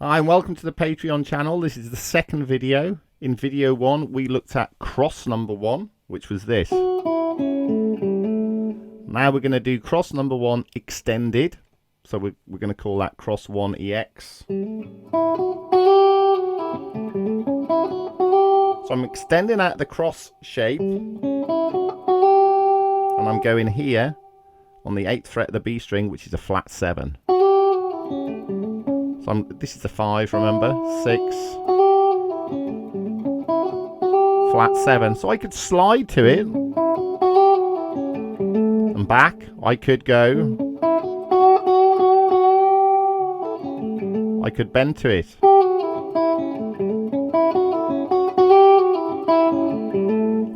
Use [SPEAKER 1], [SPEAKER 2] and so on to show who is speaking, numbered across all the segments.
[SPEAKER 1] Hi and welcome to the Patreon channel. This is the second video. In video 1 we looked at cross number 1, which was this. Now we're going to do cross number 1 extended. So we're going to call that cross 1 EX. So I'm extending out the cross shape. And I'm going here on the 8th fret of the B string, which is a flat 7. So this is the 5, remember? 6. Flat 7. So I could slide to it. And back. I could go. I could bend to it.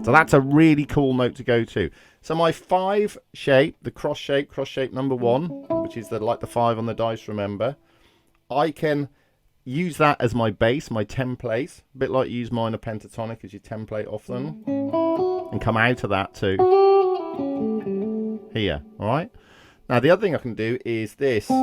[SPEAKER 1] So that's a really cool note to go to. So my 5 shape, the cross shape number 1, which is like the 5 on the dice, remember? I can use that as my base, my template, a bit like you use minor pentatonic as your template often, and come out of that to here, alright? Now the other thing I can do is this. So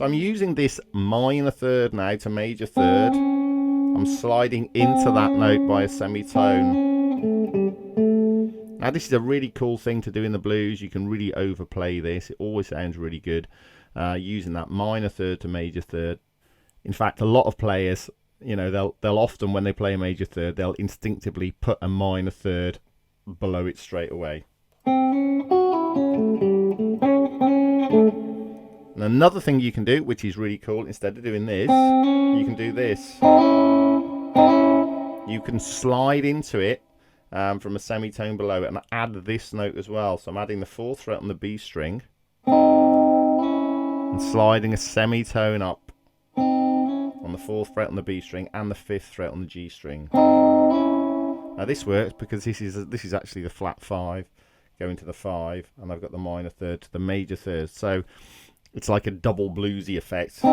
[SPEAKER 1] I'm using this minor third now to major third. I'm sliding into that note by a semitone. Now this is a really cool thing to do in the blues. You can really overplay this. It always sounds really good using that minor third to major third. In fact, a lot of players, you know, they'll often, when they play a major third, they'll instinctively put a minor third below it straight away. And another thing you can do, which is really cool, instead of doing this, you can do this. You can slide into it from a semitone below it and add this note as well. So I'm adding the 4th fret on the B string and sliding a semitone up on the 4th fret on the B string and the 5th fret on the G string. Now this works because this is actually the flat 5 going to the 5, and I've got the minor third to the major third. So it's like a double bluesy effect.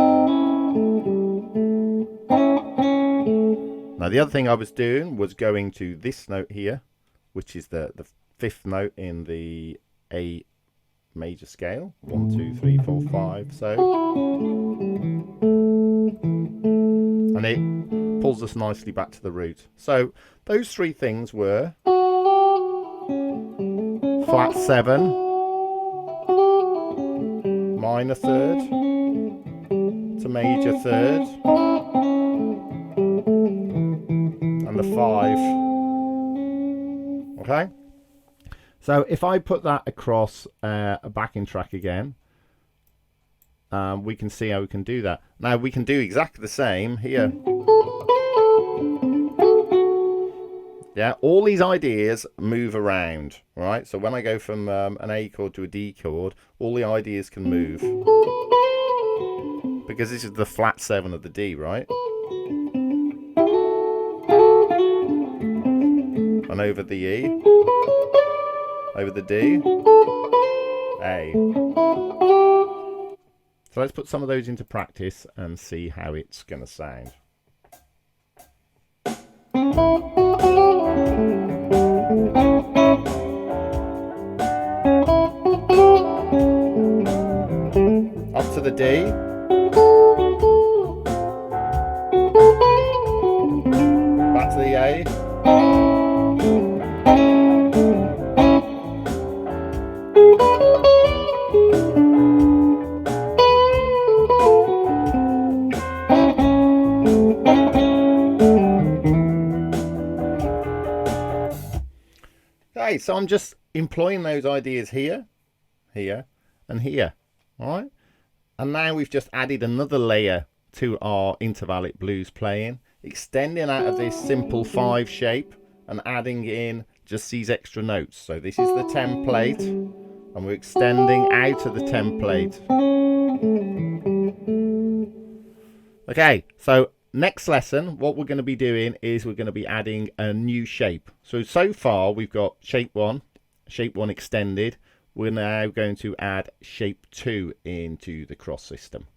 [SPEAKER 1] Now the other thing I was doing was going to this note here, which is the 5th note in the A major scale. 1, 2, 3, 4, 5. So, and it pulls us nicely back to the root. So those 3 things were flat 7, minor third to major third, and the 5. Okay, so if I put that across a backing track again, we can see how we can do that. Now we can do exactly the same here. Yeah, all these ideas move around, right? So when I go from an A chord to a D chord, all the ideas can move. Because this is the flat 7 of the D, right? And over the E, over the D, A. So let's put some of those into practice and see how it's going to sound. Up to the D. Back to the A. Okay, so I'm just employing those ideas here, here, and here. Alright? And now we've just added another layer to our intervallic blues playing, extending out of this simple 5 shape and adding in just these extra notes. So this is the template, and we're extending out of the template. Okay, so next lesson, what we're going to be doing is we're going to be adding a new shape. So far we've got shape 1 extended. We're now going to add shape 2 into the cross system.